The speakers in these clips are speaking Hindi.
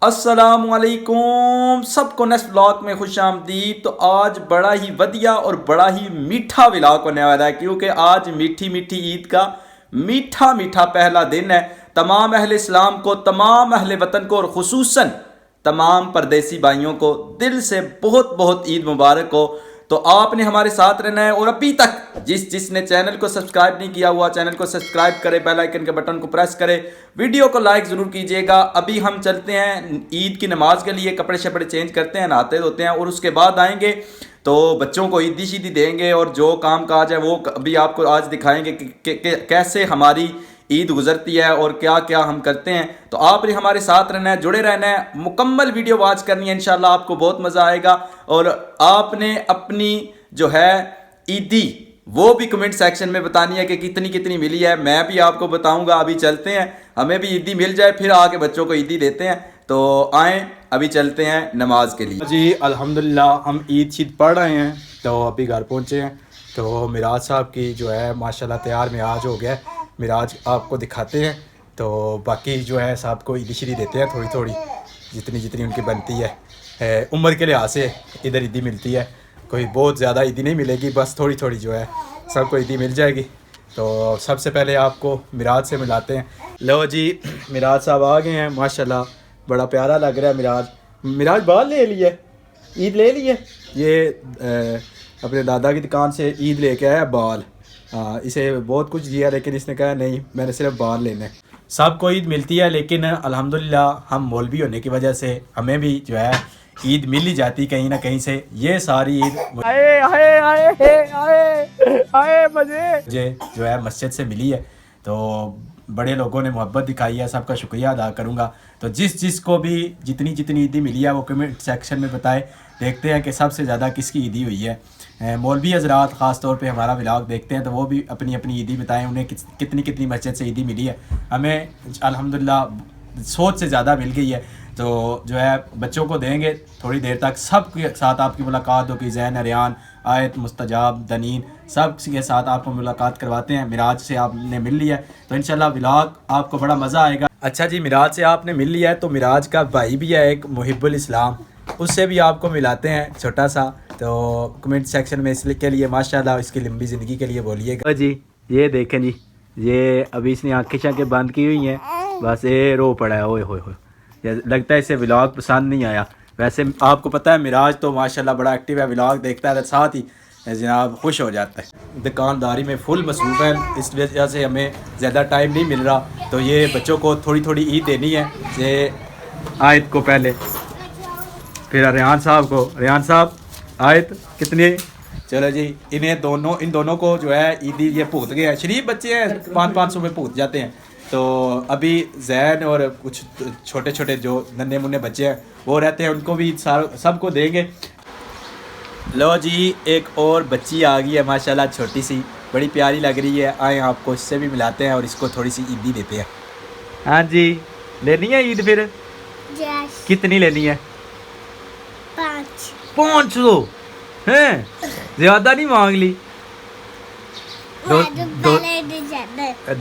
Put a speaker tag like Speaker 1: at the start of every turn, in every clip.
Speaker 1: अस्सलामुअलैकुम सबको नेक्स्ट व्लॉग में खुश आमदीद। तो आज बड़ा ही वधिया और बड़ा ही मीठा व्लॉग होने वाला है, क्योंकि आज मीठी मीठी ईद का मीठा मीठा पहला दिन है। तमाम अहले इस्लाम को, तमाम अहले वतन को और खुसूसन तमाम परदेसी भाइयों को दिल से बहुत बहुत ईद मुबारक हो। तो आपने हमारे साथ रहना है, और अभी तक जिसने चैनल को सब्सक्राइब नहीं किया हुआ चैनल को सब्सक्राइब करे, बेल आइकन के बटन को प्रेस करे, वीडियो को लाइक ज़रूर कीजिएगा। अभी हम चलते हैं ईद की नमाज के लिए, कपड़े शपड़े चेंज करते हैं, नहाते धोते हैं, और उसके बाद आएंगे तो बच्चों को ईदी शीदी देंगे, और जो काम काज है वो अभी आपको आज दिखाएंगे कि कैसे हमारी ईद गुजरती है और क्या क्या हम करते हैं। तो आपने हमारे साथ रहना है, जुड़े रहना है, मुकम्मल वीडियो वॉच करनी है, इंशाल्लाह आपको बहुत मज़ा आएगा। और आपने अपनी जो है ईदी वो भी कमेंट सेक्शन में बतानी है कि कितनी कितनी मिली है, मैं भी आपको बताऊंगा। अभी चलते हैं, हमें भी ईदी मिल जाए, फिर आके बच्चों को ईदी देते हैं। तो आएँ अभी चलते हैं नमाज के लिए। जी अल्हम्दुलिल्लाह हम ईद शीद पढ़ रहे हैं, तो अभी घर पहुँचे हैं। तो मिराज साहब की जो है माशाल्लाह तैयार मिराज हो गया है, मिराज आपको दिखाते हैं। तो बाकी जो है साहब को ईदी श्री देते हैं, थोड़ी थोड़ी जितनी जितनी उनकी बनती है। उम्र के लिहाज से इधर ईदी मिलती है, कोई बहुत ज़्यादा ईदी नहीं मिलेगी, बस थोड़ी थोड़ी जो है सबको ईदी मिल जाएगी। तो सबसे पहले आपको मिराज से मिलाते हैं। लो जी मिराज साहब आ गए हैं, माशाल्लाह बड़ा प्यारा लग रहा है मिराज। मिराज बाल ले लिए, ईद ले लिए, ये अपने दादा की दुकान से ईद लेके आया बाल। हाँ, इसे बहुत कुछ दिया, लेकिन इसने कहा नहीं मैंने सिर्फ बाल लेने। सबको ईद मिलती है, लेकिन अल्हम्दुलिल्लाह हम मौलवी होने की वजह से हमें भी जो है ईद मिल ही जाती कहीं ना कहीं से। ये सारी ईद मुझे जो है मस्जिद से मिली है, तो बड़े लोगों ने मोहब्बत दिखाई है, सबका शुक्रिया अदा करूँगा। तो जिस को भी जितनी जितनी ईदी मिली है वो कमेंट सेक्शन में बताएं, देखते हैं कि सबसे ज़्यादा किसकी ईदी हुई है। मौलवी हज़रात ख़ास तौर पे हमारा व्लॉग देखते हैं, तो वो भी अपनी अपनी ईदी बताएं, उन्हें कितनी कितनी मस्जिद से ईदी मिली है। हमें अल्हम्दुलिल्लाह सोच से ज़्यादा मिल गई है। तो जो है बच्चों को देंगे थोड़ी देर तक, सब के साथ आपकी मुलाकात होगी। ज़ैन, अरियान, आयत, मुस्तजाब, दनीन, सब के साथ आपको मुलाकात करवाते हैं। मिराज से आपने मिल लिया है तो इंशाल्लाह व्लॉग आपको बड़ा मज़ा आएगा। अच्छा जी, मिराज से आपने मिल लिया है, तो मिराज का भाई भी है एक मुहिब्बुल इस्लाम, उससे भी आपको मिलाते हैं छोटा सा। तो कमेंट सेक्शन में इसके लिए माशाल्लाह इसकी लंबी ज़िंदगी के लिए बोलिएगा जी। ये देखें जी, ये अभी इसने आँखें शाँखें बंद की हुई हैं, बस ये रो पड़ा है। ओए होए होए, लगता है इसे व्लॉग पसंद नहीं आया। वैसे आपको पता है मिराज तो माशाल्लाह बड़ा एक्टिव है, व्लॉग देखता है, साथ ही जनाब खुश हो जाता है। दुकानदारी में फुल मसरूफ़ है, इस वजह से हमें ज़्यादा टाइम नहीं मिल रहा। तो ये बच्चों को थोड़ी थोड़ी ईद देनी है, ये आयत को पहले, फिर रेहान साहब को। रेहान साहब आयत कितनी, चलो जी इन दोनों को जो है ईदी ये भूत गए हैं, शरीफ बच्चे हैं, 500 में भूत जाते हैं। तो अभी जैन और कुछ छोटे छोटे जो नन्हे मुन्ने बच्चे हैं वो रहते हैं, उनको भी सबको देंगे। लो जी एक और बच्ची आ गई है माशाल्लाह, छोटी सी, बड़ी प्यारी लग रही है। आए आपको इससे भी मिलाते हैं और इसको थोड़ी सी ईदी देते हैं। हाँ जी, लेनी है ईद फिर? कितनी लेनी है? 500 हैं, ज़्यादा नहीं मांग ली?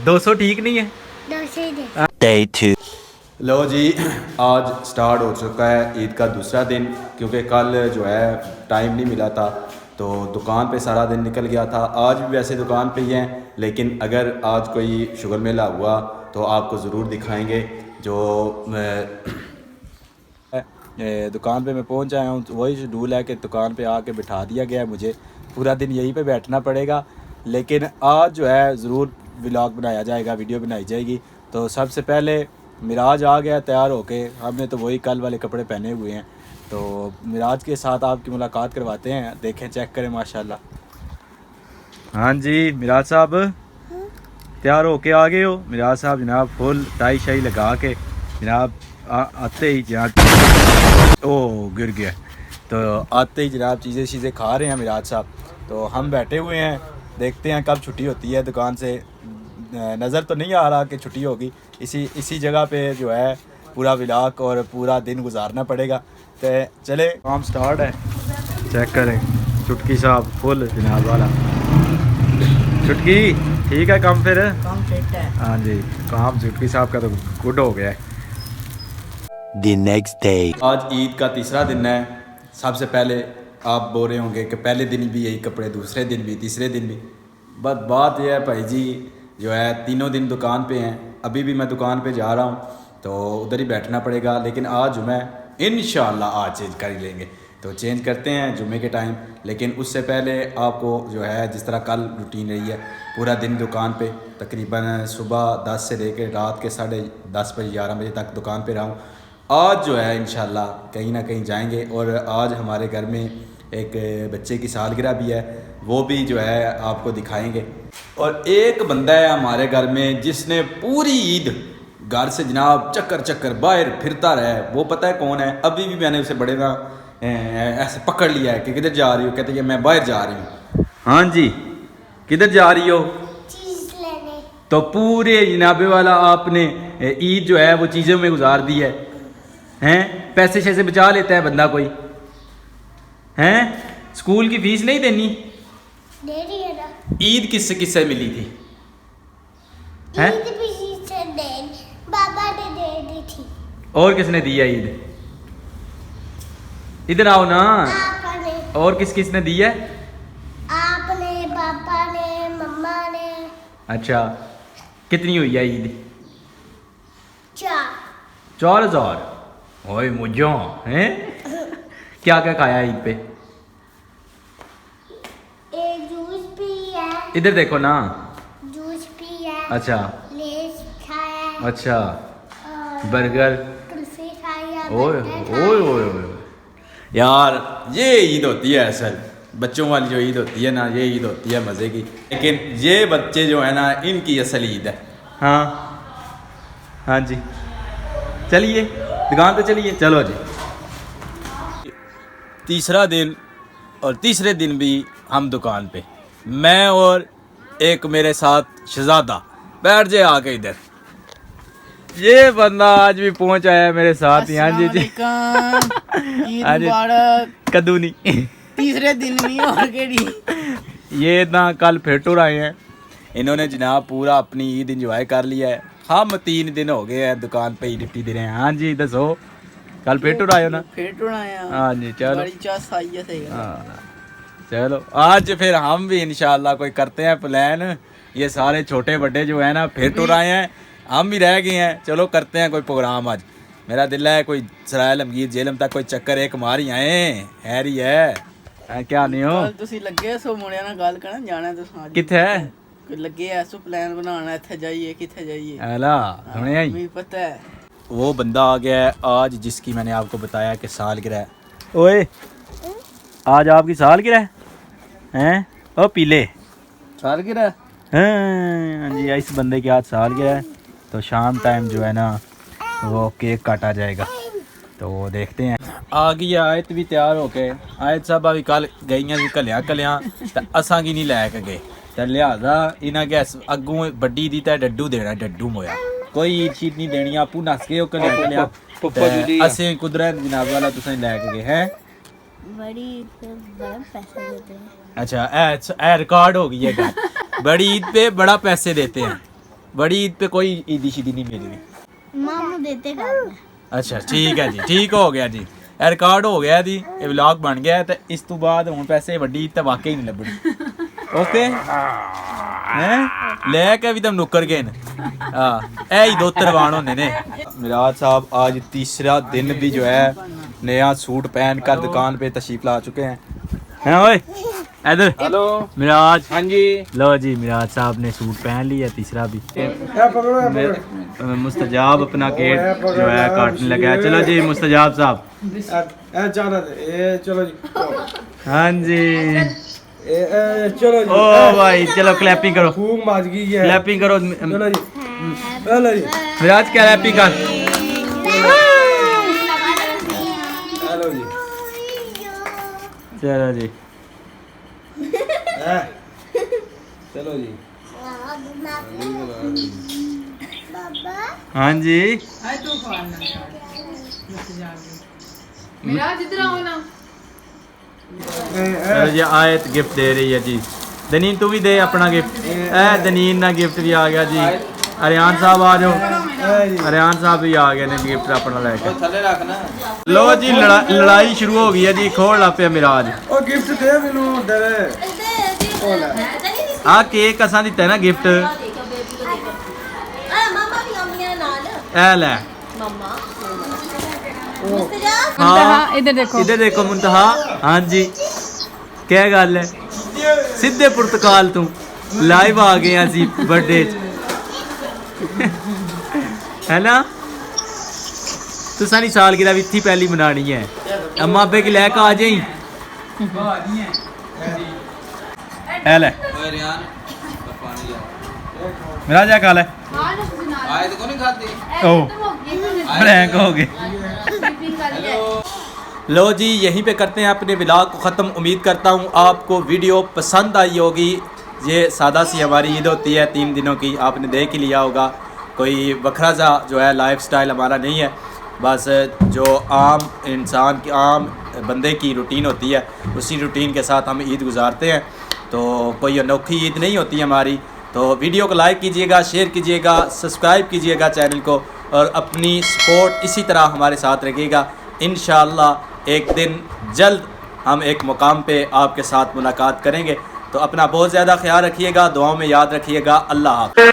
Speaker 1: 200 ठीक नहीं है? Day 2। लो जी आज स्टार्ट हो चुका है ईद का दूसरा दिन, क्योंकि कल जो है टाइम नहीं मिला था, तो दुकान पे सारा दिन निकल गया था। आज भी वैसे दुकान पे ही हैं, लेकिन अगर आज कोई शुगर मेला हुआ तो आपको ज़रूर दिखाएंगे। जो दुकान पे मैं पहुंच आया हूँ, तो वही शेड्यूल है कि दुकान पे आके बिठा दिया गया है, मुझे पूरा दिन यहीं पे बैठना पड़ेगा। लेकिन आज जो है ज़रूर व्लॉग बनाया जाएगा, वीडियो बनाई जाएगी। तो सबसे पहले मिराज आ गया तैयार होके, हमने तो वही कल वाले कपड़े पहने हुए हैं। तो मिराज के साथ आपकी मुलाकात करवाते हैं, देखें चेक करें माशाल्लाह। हाँ जी मिराज साहब तैयार होके आ गए हो? मिराज साहब जनाब फुल टाई शाई लगा के जनाब आते ही जनाब ओ गिर गया, तो आते ही जनाब चीज़ें खा रहे हैं मिराज साहब। तो हम बैठे हुए हैं, देखते हैं कब छुट्टी होती है दुकान से। नज़र तो नहीं आ रहा कि छुट्टी होगी, इसी जगह पे जो है पूरा व्लॉग और पूरा दिन गुजारना पड़ेगा। तो चले काम स्टार्ट है, चेक करें चुटकी साहब फुल जनाब वाला। चुटकी ठीक है काम, फिर काम फिट है। हाँ जी काम चुटकी साहब का तो गुड हो गया है।
Speaker 2: the next day.
Speaker 1: आज ईद का तीसरा दिन है। सबसे पहले आप बोल रहे होंगे कि पहले दिन भी यही कपड़े, दूसरे दिन भी, तीसरे दिन भी। बस बात यह है भाई जी, जो है तीनों दिन दुकान पे हैं। अभी भी मैं दुकान पे जा रहा हूँ तो उधर ही बैठना पड़ेगा, लेकिन आज जुम्मे इंशाल्लाह आज चेंज कर ही लेंगे, तो चेंज करते हैं जुम्मे के टाइम। लेकिन उससे पहले आपको जो है जिस तरह कल रूटीन रही है, पूरा दिन दुकान पे, तकरीबन सुबह 10 से लेकर रात के 10:30 बजे 11 बजे तक दुकान पे रहा हूँ। आज जो है इंशाल्लाह कहीं ना कहीं जाएंगे, और आज हमारे घर में एक बच्चे की सालगिरह भी है, वो भी जो है आपको दिखाएंगे। और एक बंदा है हमारे घर में जिसने पूरी ईद घर से जनाब चक्कर बाहर फिरता रहा है। वो पता है कौन है? अभी भी मैंने उसे बड़े ना ऐसे पकड़ लिया है कि किधर जा रही हो, कहते हैं मैं बाहर जा रही हूँ। हाँ जी, किधर जा रही हो?
Speaker 3: चीज लेने।
Speaker 1: तो पूरे जनाबे वाला आपने ईद जो है वो चीज़ों में गुजार दी है। हैं पैसे शैसे बचा लेता है बंदा कोई? हैं स्कूल की फीस नहीं देनी?
Speaker 3: दे रही है ना।
Speaker 1: ईद किससे किससे मिली थी? हैं
Speaker 3: ईद भी से दे, बाबा ने दे दी थी।
Speaker 1: और किसने दी है ईद? इधर आओ ना।
Speaker 3: आपने।
Speaker 1: और किस किस ने दी है?
Speaker 3: आपने, पापा ने, मम्मा ने।
Speaker 1: अच्छा, कितनी हुई है ईद? 4,000। ओए मुझो हैं क्या क्या खाया ईद पे?
Speaker 3: एक जूस पी है।
Speaker 1: इधर देखो ना।
Speaker 3: जूस पी है।
Speaker 1: अच्छा
Speaker 3: लेस खाया है।
Speaker 1: अच्छा,
Speaker 3: और
Speaker 1: बर्गर।
Speaker 3: कुल्फी खाई है।
Speaker 1: ओए
Speaker 3: बर्गर
Speaker 1: ओए
Speaker 3: खाया
Speaker 1: ओए
Speaker 3: है।
Speaker 1: ओए यार, ये ईद होती है असल बच्चों वाली जो ईद होती है ना, ये ईद होती है मज़े की। लेकिन ये बच्चे जो है ना, इनकी असल ईद है। हाँ हाँ जी, चलिए दुकान पे चलिए। चलो जी, तीसरा दिन और तीसरे दिन भी हम दुकान पे, मैं और एक मेरे साथ शहजादा। बैठ जाए आके इधर। ये बंदा आज भी पहुंच आया है मेरे साथ। यहाँ जी जी
Speaker 4: ईद
Speaker 1: आज
Speaker 4: मुबारक।
Speaker 1: कद्दू नहीं
Speaker 4: तीसरे दिन नहीं और केड़ी।
Speaker 1: ये ना कल फिर टूर आए हैं। इन्होंने जनाब पूरा अपनी ईद इंजॉय कर लिया है। हम 3 दिन हो गए हैं दुकान पे ही डिप्टी दे रहे हैं। हाँ जी दसो, कल फिर टूर आए हो ना?
Speaker 4: फिर टुराया।
Speaker 1: हाँ जी चलो।
Speaker 4: बड़ी चास आई है सही है।
Speaker 1: हाँ चलो, आज फिर हम भी इंशाल्लाह कोई करते हैं प्लान। ये सारे छोटे बड़े जो है ना फिर टूर आए हैं, हम भी रह गए हैं। चलो करते हैं कोई प्रोग्राम आज। मेरा दिल है कोई सराय लमगीर जेलम तक कोई चक्कर एक मार ही आए। हैरी है क्या नहीं हो?
Speaker 4: ਕੱਲ ਤੁਸੀਂ ਲੱਗੇ ਸੋ ਮੁੰਡਿਆਂ ਨਾਲ ਗੱਲ ਕਰਨ ਜਾਣਾ ਤੁਸੀਂ ਅੱਜ
Speaker 1: किथे है?
Speaker 4: ਕੋਈ ਲੱਗੇ ਐ ਸੋ ਪਲਾਨ ਬਣਾਉਣਾ ਇੱਥੇ ਜਾਈਏ ਕਿੱਥੇ ਜਾਈਏ।
Speaker 1: अला सुने आई।
Speaker 4: ਮੈਨੂੰ ਪਤਾ ਹੈ।
Speaker 1: वो बंदा आ गया है आज जिसकी मैंने आपको बताया कि सालगिरह है। ओए आज आपकी सालगिरह हैं? ओ पीले
Speaker 4: सालगिरह।
Speaker 1: हाँ जी, इस बंदे के आज सालगिरह है, तो शाम टाइम जो है ना वो केक काटा जाएगा। तो वो देखते हैं। आ गई आयत भी तैयार हो के। आयत साहब अभी कल गई कलिया तो असा की नहीं लैके गए, तो लिहाजा इन्हें के अगों बड्डी दी तो डड्डू देना, डड्डू मोया कोई ईद शीत नहीं देनी। आपू नस के कलिया असें कुदरत जनाब वाला तुसें लैके गए हैं।
Speaker 3: बड़ी बड़ा पैसा देते हैं।
Speaker 1: अच्छा ए रिकॉर्ड हो गई है गल। बड़ी ईद पे बड़ा पैसे देते हैं। बड़ी ईद पे कोई ईदी शीदी नहीं मिली।
Speaker 3: मामू देते काम।
Speaker 1: अच्छा ठीक है जी, ठीक हो गया जी, रिकॉर्ड हो गया जी, ये व्लॉग बन गया। तो इस तो बाद हुण पैसे वड्डी ईद ते वाकई नहीं लभनी। ओके हैं लेके भी तुम नुकर गए न। हाँ ए ही 2 तरवान होने ने। मिराज साहब आज तीसरा दिन भी जो है नया सूट पहन कर दुकान पे तशरीफ ला चुके हैं। हैं ओए इधर।
Speaker 4: हेलो
Speaker 1: मिराज।
Speaker 4: हाँ जी।
Speaker 1: लो जी, मिराज साहब ने सूट पहन लिया तीसरा भी। मुस्तजाब अपना केक जो है काटने लगा है। चलो जी मुस्तजाब साहब।
Speaker 5: चलो जी।
Speaker 1: हाँ जी
Speaker 5: चलो जी।
Speaker 1: ओ भाई चलो क्लैपिंग करो,
Speaker 5: खूब माजगी है।
Speaker 1: क्लैपिंग करो।
Speaker 5: चलो जी। चलो जी।
Speaker 1: मिराज क्लैपिंग कर।
Speaker 5: चलो जी।
Speaker 1: चलो जी।
Speaker 5: चलो जी।
Speaker 3: बाबा
Speaker 1: हाँ जी
Speaker 6: मिराज इधर आओ ना।
Speaker 1: चलो जी, आयत गिफ्ट दे रही है जी। दनीन तू भी दे अपना गिफ्ट। दनीन ना गिफ्ट भी आ गया जी। अरियान साहब आ जाओ। हरियाण साहब भी आ गए ने गिफ्ट अपना लेके
Speaker 5: थले रखना
Speaker 1: लो जी लड़ाई शुरू हो गई है जी खोल ला पे मिराज
Speaker 5: ओ गिफ्ट दे मैनू दे
Speaker 1: आ केक असा दिता है ना गिफ्ट
Speaker 3: मम्मा भी आउंदियां नाल
Speaker 1: ए ले
Speaker 2: हाँ इधर देखो
Speaker 1: मुंतहा हाँ जी क्या गल है सीधे पुर्तगाल तू लाइव आ गए असी बर्थडे है ना तू सारी सालगिरह भी इत्थी पहली मनानी है अम्मा अब्बे की लैक आ जाई ए ले मेरा जा काल है
Speaker 5: आए तो नहीं खाती
Speaker 1: ओ ब्लैंक हो गए लो जी यहीं पे करते हैं अपने व्लॉग को ख़त्म। उम्मीद करता हूँ आपको वीडियो पसंद आई होगी। ये सादा सी हमारी ईद होती है 3 दिनों की, आपने देख ही लिया होगा। कोई वखरा सा जो है लाइफस्टाइल हमारा नहीं है, बस जो आम इंसान की आम बंदे की रूटीन होती है उसी रूटीन के साथ हम ईद गुजारते हैं। तो कोई अनोखी ईद नहीं होती हमारी। तो वीडियो को लाइक कीजिएगा, शेयर कीजिएगा, सब्सक्राइब कीजिएगा चैनल को और अपनी सपोर्ट इसी तरह हमारे साथ रखिएगा। इंशाअल्लाह एक दिन जल्द हम एक मुकाम पे आपके साथ मुलाकात करेंगे। तो अपना बहुत ज़्यादा ख्याल रखिएगा, दुआओं में याद रखिएगा। अल्लाह हाफ़िज़।